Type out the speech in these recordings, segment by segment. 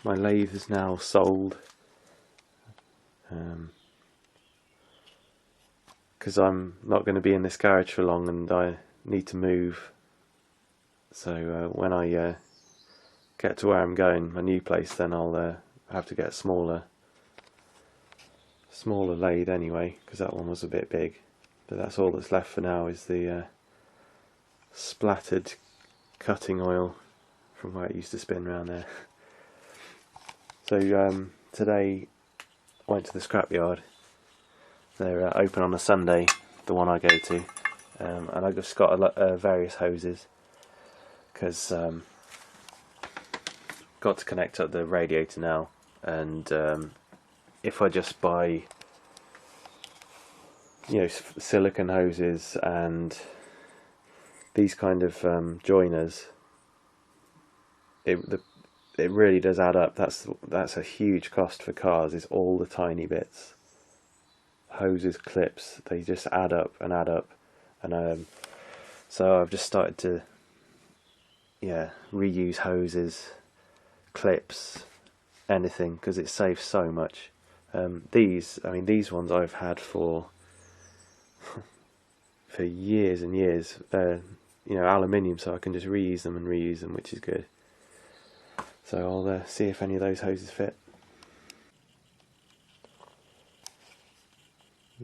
my lathe is now sold, because I'm not going to be in this garage for long and I need to move. So when I get to where I'm going, my new place, then I'll have to get a smaller lathe anyway, because that one was a bit big. But that's all that's left for now, is the splattered cutting oil from where it used to spin around there. So today I went to the scrapyard. They're open on a Sunday, the one I go to, and I just got various hoses, because got to connect up the radiator now, and if I just buy, you know, silicone hoses and these kind of joiners, it really does add up. That's a huge cost for cars, is all the tiny bits. Hoses, clips, they just add up and add up, and so I've just started to reuse hoses, clips, anything, because it saves so much. These ones I've had for years and years. They're, you know, aluminium, so I can just reuse them, which is good. So I'll see if any of those hoses fit.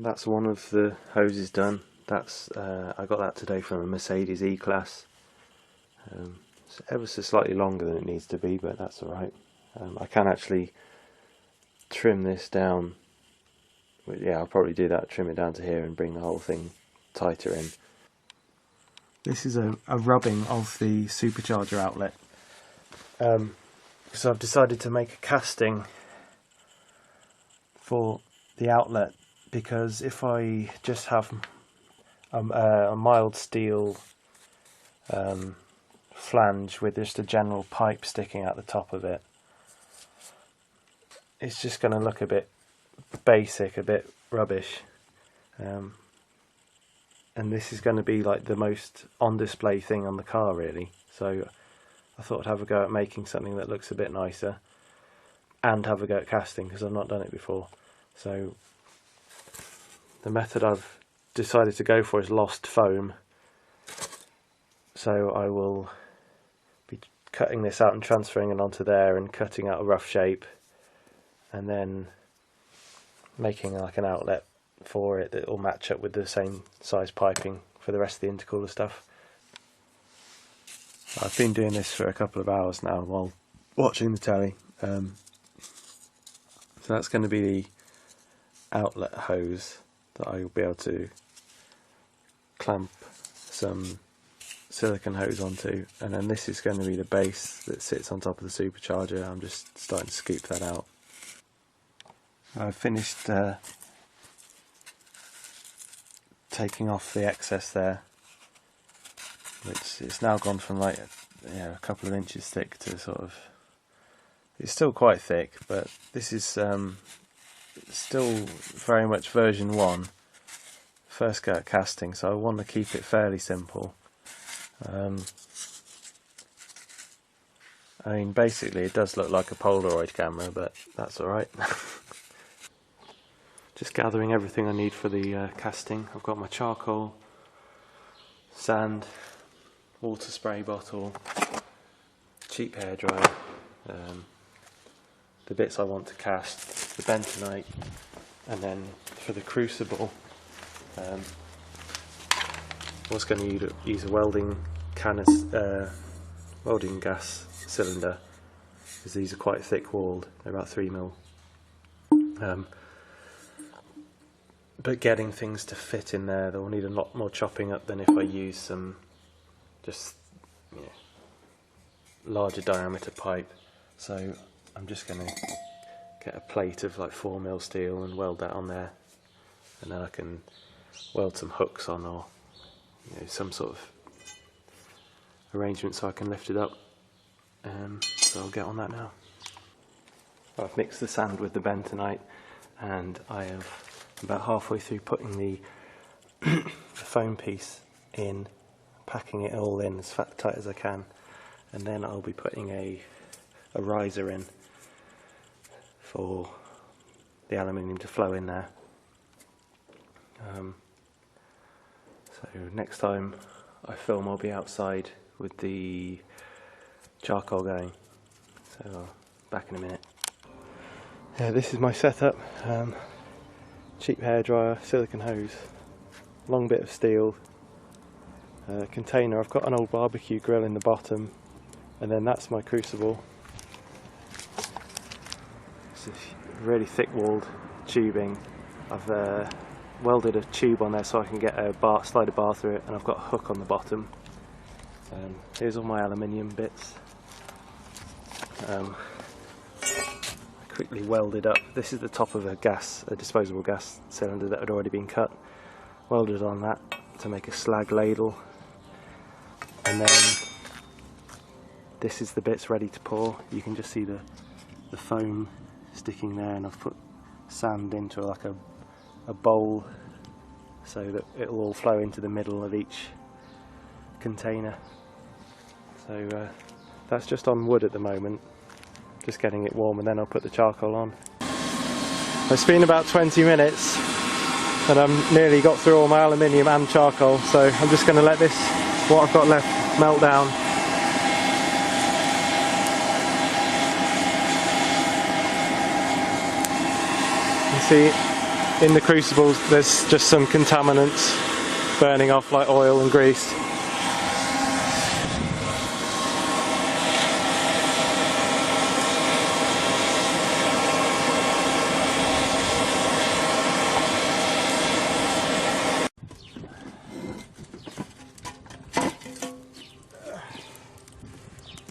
That's one of the hoses done. That's I got that today from a Mercedes E-Class. It's ever so slightly longer than it needs to be, but that's alright. I can actually trim this down. Yeah, I'll probably do that, trim it down to here and bring the whole thing tighter in. This is a rubbing of the supercharger outlet. So I've decided to make a casting for the outlet, because if I just have a mild steel flange with just a general pipe sticking out the top of it, it's just going to look a bit basic, a bit rubbish, and this is going to be like the most on display thing on the car, really. So I thought I'd have a go at making something that looks a bit nicer, and have a go at casting, because I've not done it before. So the method I've decided to go for is lost foam. So I will be cutting this out and transferring it onto there, and cutting out a rough shape, and then making like an outlet for it that will match up with the same size piping for the rest of the intercooler stuff. I've been doing this for a couple of hours now while watching the telly. So that's going to be the outlet hose that I will be able to clamp some silicone hose onto, and then this is going to be the base that sits on top of the supercharger. I'm just starting to scoop that out. I've finished taking off the excess there, which it's now gone from like a couple of inches thick to sort of, it's still quite thick, but this is still very much version 1, first go at casting, so I want to keep it fairly simple. I mean, basically it does look like a Polaroid camera, but that's alright. Just gathering everything I need for the casting. I've got my charcoal, sand, water spray bottle, cheap hairdryer, the bits I want to cast, the bentonite, and then for the crucible I was going to use a welding gas cylinder, because these are quite thick walled, they're about 3mm. But getting things to fit in there, they'll need a lot more chopping up than if I use some just larger diameter pipe. So I'm just going to get a plate of like 4mm steel and weld that on there, and then I can weld some hooks on, or some sort of arrangement so I can lift it up. So I'll get on that now. I've mixed the sand with the bentonite, and I have about halfway through putting the foam piece in, packing it all in as tight as I can, and then I'll be putting a riser in, for the aluminium to flow in there. So next time I film I'll be outside with the charcoal going, so back in a minute. Yeah, this is my setup. Cheap hairdryer, silicone hose, long bit of steel, container. I've got an old barbecue grill in the bottom, and then that's my crucible. It's a really thick walled tubing. I've welded a tube on there so I can get a bar, slide a bar through it, and I've got a hook on the bottom. Here's all my aluminium bits. I quickly welded up. This is the top of a disposable gas cylinder that had already been cut. Welded on that to make a slag ladle, and then this is the bits ready to pour. You can just see the foam sticking there, and I've put sand into like a bowl so that it'll all flow into the middle of each container. So that's just on wood at the moment, just getting it warm, and then I'll put the charcoal on. It's been about 20 minutes and I've nearly got through all my aluminium and charcoal, so I'm just going to let this, what I've got left, melt down. You see in the crucibles there's just some contaminants burning off, like oil and grease.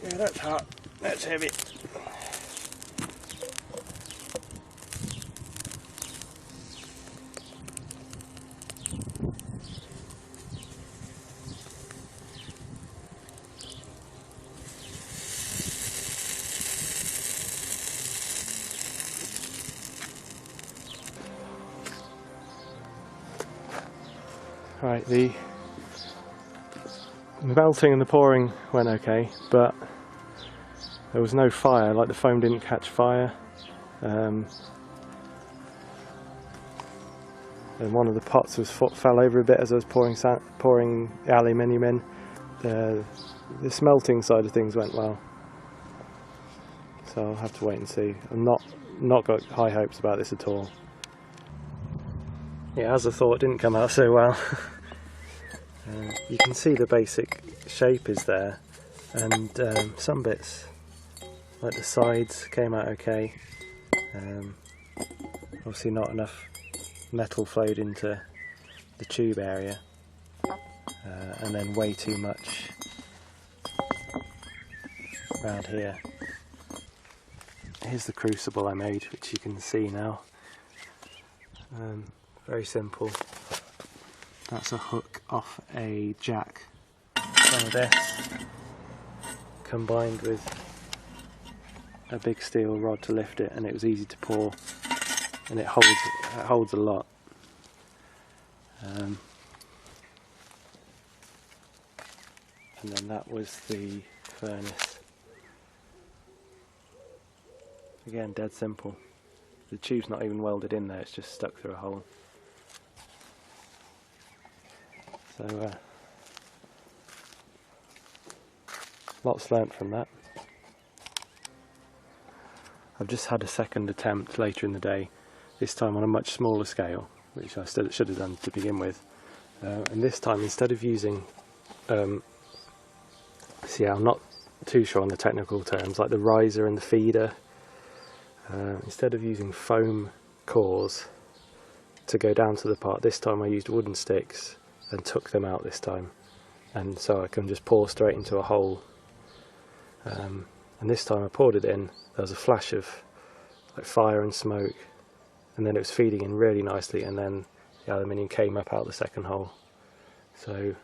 Yeah, that's hot, that's heavy. Right, the melting and the pouring went okay, but there was no fire, like the foam didn't catch fire. And one of the pots fell over a bit as I was pouring the aluminium in. The smelting side of things went well, so I'll have to wait and see. I'm not got high hopes about this at all. Yeah, as I thought, it didn't come out so well. You can see the basic shape is there, and some bits, like the sides, came out okay. Obviously not enough metal flowed into the tube area, and then way too much around here. Here's the crucible I made, which you can see now. Very simple. That's a hook off a jack. Some of this combined with a big steel rod to lift it, and it was easy to pour, and it holds a lot. And then that was the furnace. Again, dead simple. The tube's not even welded in there, it's just stuck through a hole. So lots learnt from that. I've just had a second attempt later in the day, this time on a much smaller scale, which I should have done to begin with. And this time, instead of using, see, I'm not too sure on the technical terms, like the riser and the feeder, instead of using foam cores to go down to the part, this time I used wooden sticks and took them out this time, and so I can just pour straight into a hole. And this time I poured it in, there was a flash of like fire and smoke, and then it was feeding in really nicely, and then the aluminium came up out the second hole. So,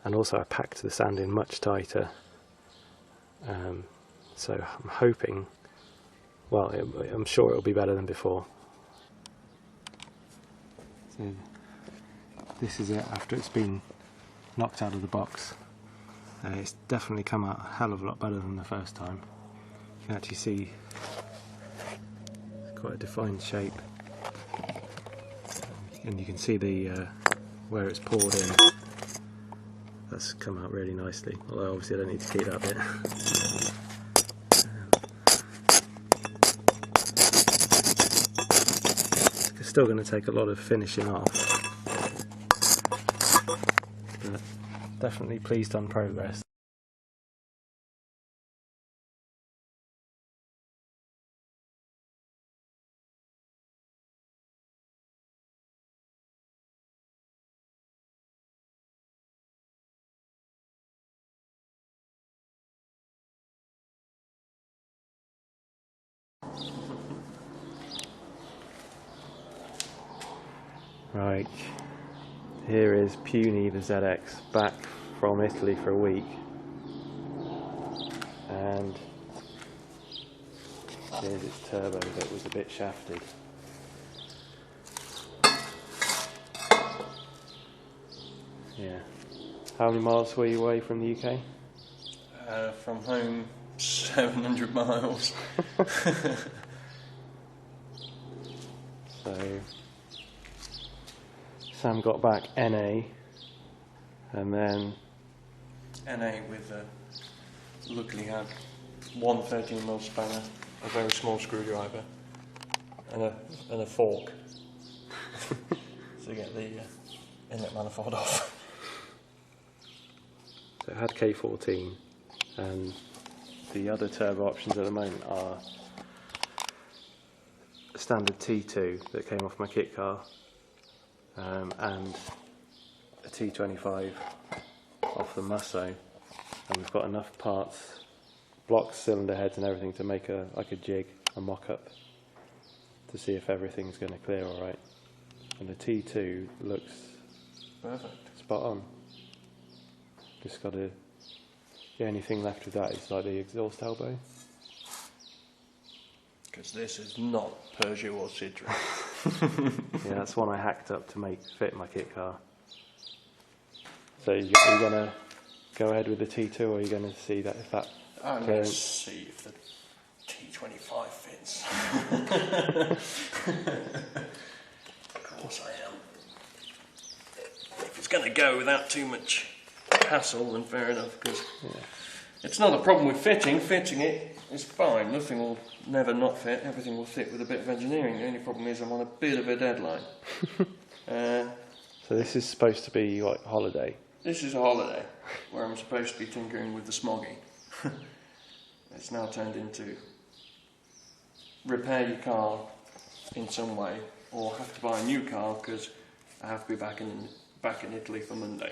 and also I packed the sand in much tighter, so I'm hoping, well, I'm sure it'll be better than before. So this is it after it's been knocked out of the box. It's definitely come out a hell of a lot better than the first time. You can actually see quite a defined shape, and you can see the where it's poured in. That's come out really nicely, although obviously I don't need to keep that bit. It's still going to take a lot of finishing off, but definitely pleased on progress. Right, here is Puny the ZX back from Italy for a week, and here's its turbo that was a bit shafted. Yeah. How many miles were you away from the UK? From home, 700 miles. So Sam got back NA, and then NA with luckily had one 13mm spanner, a very small screwdriver, and a fork to get the inlet manifold off. So it had K14, and the other turbo options at the moment are a standard T2 that came off my kit car, and a T25 off the Musso, and we've got enough parts, blocks, cylinder heads and everything to make a jig, a mock-up, to see if everything's going to clear alright. And the T2 looks perfect, spot on. Just got to, the only thing left with that is like the exhaust elbow. Because this is not Peugeot or Citroën. Yeah, that's one I hacked up to make fit my kit car. So are you going to go ahead with the T2, or are you going to see that if that I'm going to see if the T25 fits. Of course I am. If it's going to go without too much hassle, then fair enough, because it's not a problem with fitting. Fitting it is fine. Nothing will never not fit. Everything will fit with a bit of engineering. The only problem is I'm on a bit of a deadline. So this is supposed to be like holiday? This is a holiday where I'm supposed to be tinkering with the smoggy. It's now turned into repair your car in some way, or have to buy a new car because I have to be back in Italy for Monday,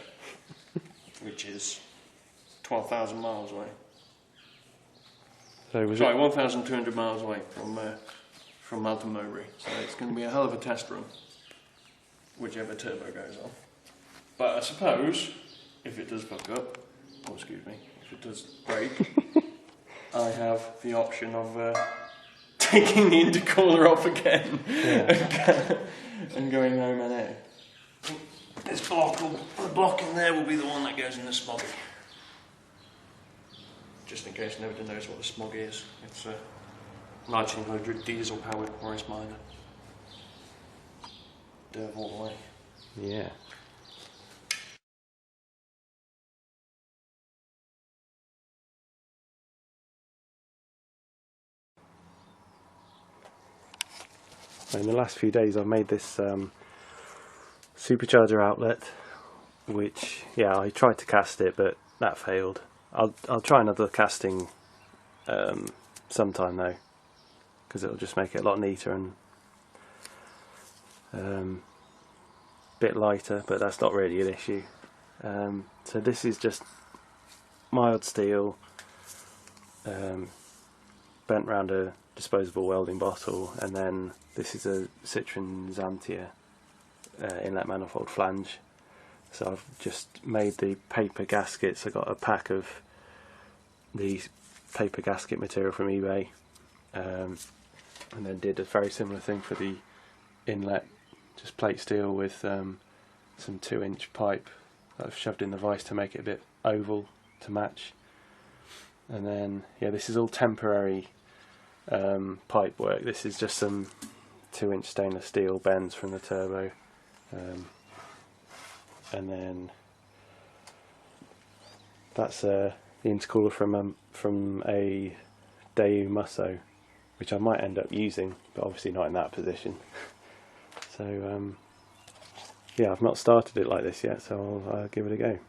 which is 12,000 miles away. So Sorry, 1,200 miles away from Malta Mowbray. So it's going to be a hell of a test run, whichever turbo goes on. But I suppose if it does fuck up, or excuse me, if it does break, I have the option of taking the intercooler off again and going home and air. This the block in there will be the one that goes in the smoggy. Just in case nobody knows what the smoggy is. It's a 1900 diesel powered Morris Minor. Derv all the way. Yeah. In the last few days I've made this supercharger outlet, which, yeah, I tried to cast it but that failed. I'll try another casting sometime though, because it'll just make it a lot neater and bit lighter, but that's not really an issue. So this is just mild steel bent round a disposable welding bottle, and then this is a Citroën Xantia inlet manifold flange. So I've just made the paper gaskets. I got a pack of the paper gasket material from eBay, and then did a very similar thing for the inlet, just plate steel with some 2-inch pipe that I've shoved in the vise to make it a bit oval to match. And then, yeah, this is all temporary pipe work. This is just some 2-inch stainless steel bends from the turbo, and then that's the intercooler from a Daewoo Musso, which I might end up using, but obviously not in that position. So yeah, I've not started it like this yet, so I'll give it a go.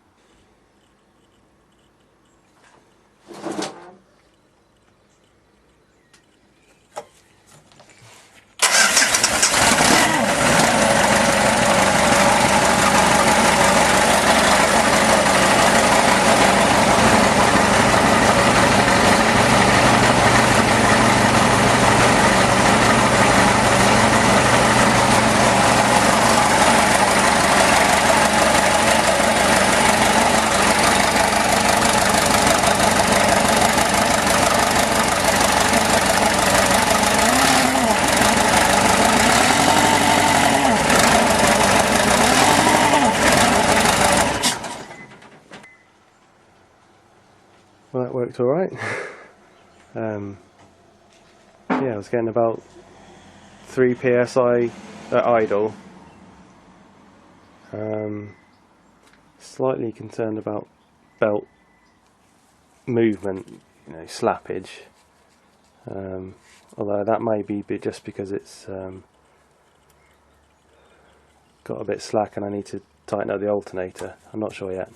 Well, that worked alright. Yeah, I was getting about 3 psi at idle. Slightly concerned about belt movement, slappage. Although that may be just because it's got a bit slack and I need to tighten up the alternator. I'm not sure yet.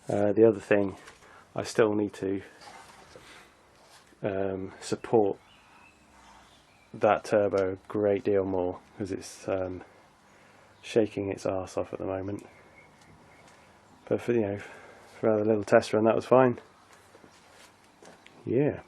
The other thing, I still need to support that turbo a great deal more because it's shaking its arse off at the moment. But for a little test run, that was fine. Yeah.